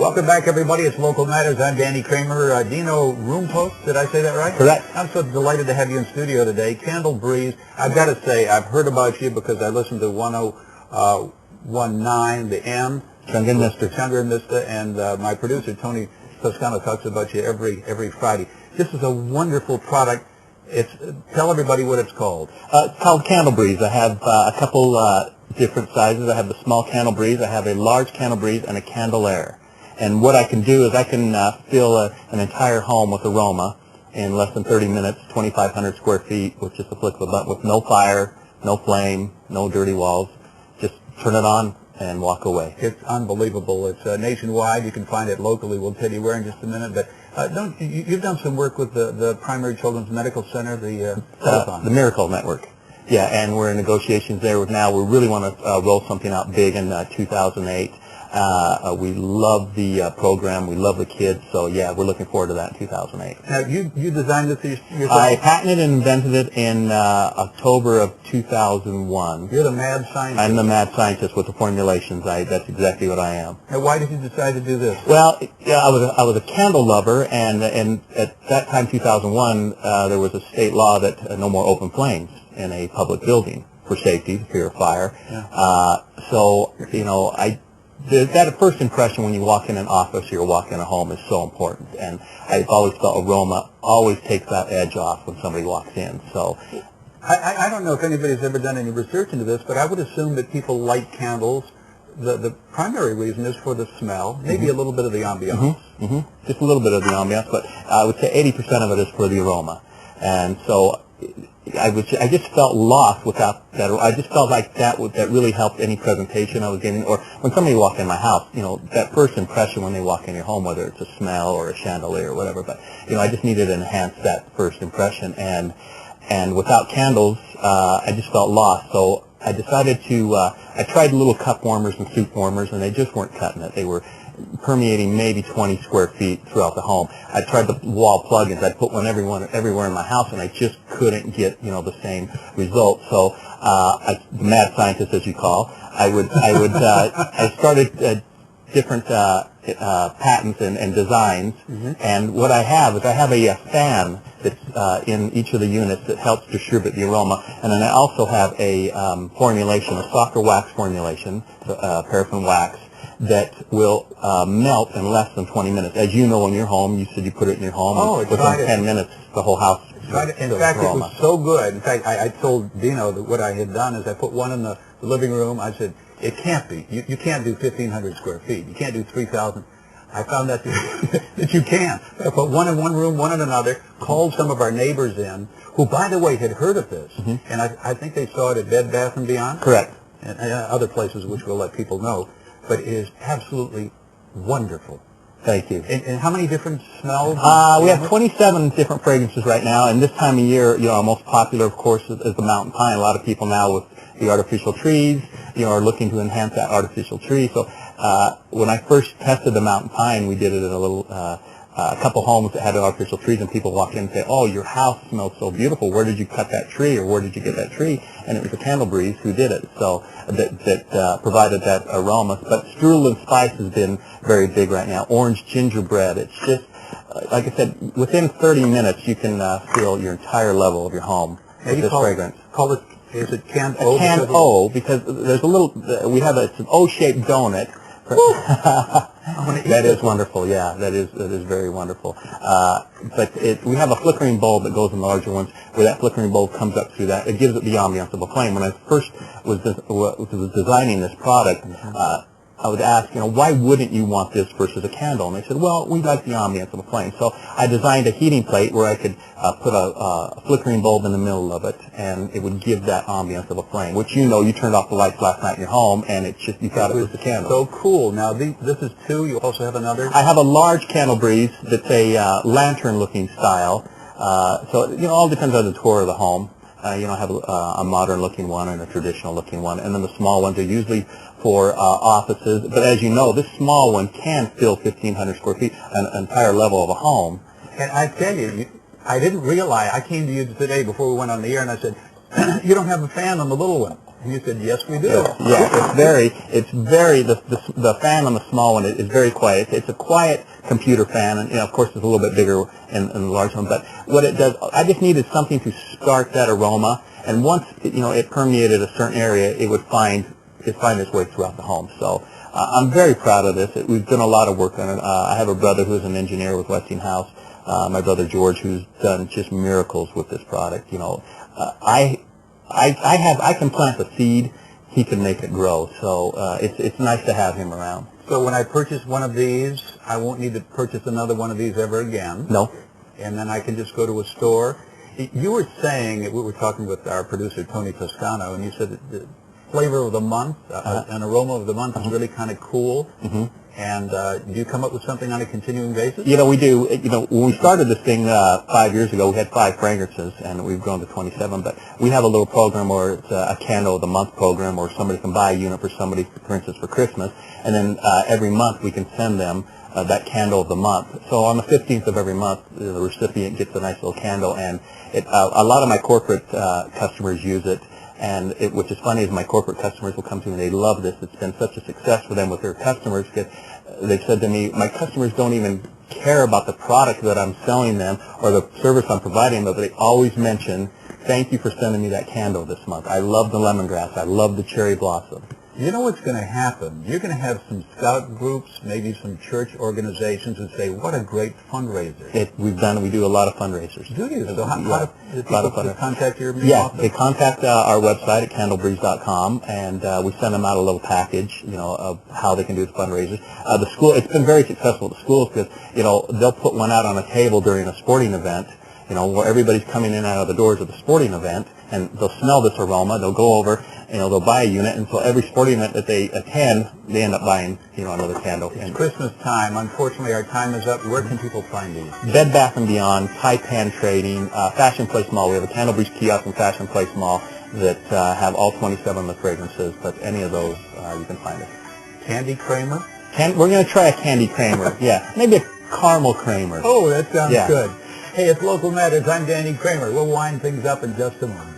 Welcome back, everybody. It's Local Matters. I'm Danny Kramer. Deno Roumpos, did I say that right? Correct. I'm so delighted to have you in studio today. Candle Breeze. I've got to say, I've heard about you because I listened to 1019, the M. Chandra and Mr. Chandra and Mr. And my producer, Tony Toscano, talks about you every Friday. This is a wonderful product. Tell everybody what it's called. It's called Candle Breeze. I have a couple different sizes. I have the small Candle Breeze. I have a large Candle Breeze and a Candelaire. And what I can do is I can fill an entire home with aroma in less than 30 minutes, 2,500 square feet with just a flick of a button, with no fire, no flame, no dirty walls. Just turn it on and walk away. It's unbelievable. It's nationwide. You can find it locally. We'll tell you where in just a minute. But you've done some work with the Primary Children's Medical Center, the Miracle Network. Yeah, and we're in negotiations there now. We really want to roll something out big in 2008. We love the program. We love the kids. So, yeah, we're looking forward to that in 2008. Now, you designed this yourself? I patented and invented it in October of 2001. You're the mad scientist. I'm the mad scientist with the formulations. That's exactly what I am. Now, why did you decide to do this? Well, yeah, I was a candle lover, and at that time, 2001, there was a state law that no more open flames in a public building for safety, fear of fire. Yeah. So, you know, that first impression when you walk in an office or you walk in a home is so important, and I've always felt aroma always takes that edge off when somebody walks in. So, I don't know if anybody's ever done any research into this, but I would assume that people light candles. The primary reason is for the smell, maybe a little bit of the ambiance. Just a little bit of the ambiance, but I would say 80% of it is for the aroma, and so I just felt lost without that. I just felt like that really helped any presentation I was giving, or when somebody walked in my house, you know, that first impression when they walk in your home, whether it's a smell or a chandelier or whatever. But you know, I just needed to enhance that first impression, and without candles, I just felt lost. So I decided to. I tried little cup warmers and soup warmers, and they just weren't cutting it. They were permeating maybe 20 square feet throughout the home. I tried the wall plugins. I put one everywhere in my house, and I just couldn't get, you know, the same result. So, the mad scientist, as you call, I started different patents and designs. And what I have is a fan that's in each of the units that helps distribute the aroma, and then I also have a formulation, a softer wax formulation, paraffin wax, that will melt in less than 20 minutes. As you know, in your home, you said you put it in your home, and within 10 minutes, the whole house. In fact, it was so good. In fact, I told Dino that what I had done is I put one in the living room. I said, it can't be. You can't do 1,500 square feet. You can't do 3,000. I found that that you can. I put one in one room, one in another, called some of our neighbors in, who, by the way, had heard of this. And I think they saw it at Bed Bath & Beyond. Correct. And other places, which we'll let people know. But it is absolutely wonderful. Thank you. And how many different smells? We have 27 different fragrances right now, and this time of year, you know, our most popular, of course, is the mountain pine. A lot of people now with the artificial trees, you know, are looking to enhance that artificial tree. So when I first tested the mountain pine, we did it in a couple homes that had artificial trees, and people walk in and say, "Oh, your house smells so beautiful. Where did you cut that tree, or where did you get that tree?" And it was a Candle Breeze who did it. So that provided that aroma. But strudel and spice has been very big right now. Orange gingerbread. It's just like I said, within 30 minutes you can fill your entire level of your home with this fragrance. Is it canned O? Canned O, because there's a little. It's an O-shaped donut. That is wonderful. Yeah, that is very wonderful. But we have a flickering bulb that goes in the larger ones, where that flickering bulb comes up through that. It gives it the ambiance of a flame. When I first was designing this product, I would ask, you know, why wouldn't you want this versus a candle? And they said, well, we like the ambiance of a flame. So I designed a heating plate where I could put a flickering bulb in the middle of it, and it would give that ambiance of a flame, which, you know, you turned off the lights last night in your home, and it just, you thought it was a candle. So cool. Now, this is two. You also have another? I have a large Candle Breeze that's a lantern-looking style. So, you know, all depends on the tour of the home. You know, I have a modern-looking one and a traditional-looking one, and then the small ones are usually for offices. But as you know, this small one can fill 1,500 square feet, an entire level of a home. And I tell you, I didn't realize. I came to you today before we went on the air, and I said, "You don't have a fan on the little one." And you said, yes, we do. Yeah, the fan on the small one is very quiet. It's a quiet computer fan, and of course it's a little bit bigger in the large one. But what it does, I just needed something to start that aroma, and once it permeated a certain area, it would find its way throughout the home. So I'm very proud of this. We've done a lot of work on it. I have a brother who's an engineer with Westinghouse. My brother George, who's done just miracles with this product. I can plant the seed. He can make it grow. So it's nice to have him around. So when I purchase one of these, I won't need to purchase another one of these ever again. No. And then I can just go to a store. You were saying, we were talking with our producer Tony Toscano, and you said that the flavor of the month, an aroma of the month is really kind of cool. And do you come up with something on a continuing basis? We do. When we started this thing 5 years ago, we had 5 fragrances, and we've grown to 27. But we have a little program where it's a candle of the month program, where somebody can buy a unit for somebody, for instance, for Christmas, and then every month we can send them that candle of the month. So on the 15th of every month, the recipient gets a nice little candle, and a lot of my corporate customers use it. And which is funny is my corporate customers will come to me and they love this. It's been such a success for them with their customers because they've said to me, my customers don't even care about the product that I'm selling them or the service I'm providing them, but they always mention, thank you for sending me that candle this month. I love the lemongrass. I love the cherry blossom. You know what's going to happen? You're going to have some scout groups, maybe some church organizations who say, what a great fundraiser. We do a lot of fundraisers. Do you? So how do people contact your office? Yeah, they contact our website at candlebreeze.com, and we send them out a little package, of how they can do the fundraisers. The school, it's been very successful at the schools because, they'll put one out on a table during a sporting event, where everybody's coming in and out of the doors of the sporting event, and they'll smell this aroma, they'll go over, they'll buy a unit, and so every sporting event that they attend, they end up buying, another candle. It's Christmas time. Unfortunately, our time is up. Where can people find these? Bed Bath & Beyond, Taipan Trading, Fashion Place Mall. We have a Candle Breeze kiosk in Fashion Place Mall that have all 27 of the fragrances, but any of those, you can find it. Candy Kramer? We're going to try a Candy Kramer, yeah. Maybe a Caramel Kramer. Oh, that sounds good. Hey, it's Local Matters. I'm Danny Kramer. We'll wind things up in just a moment.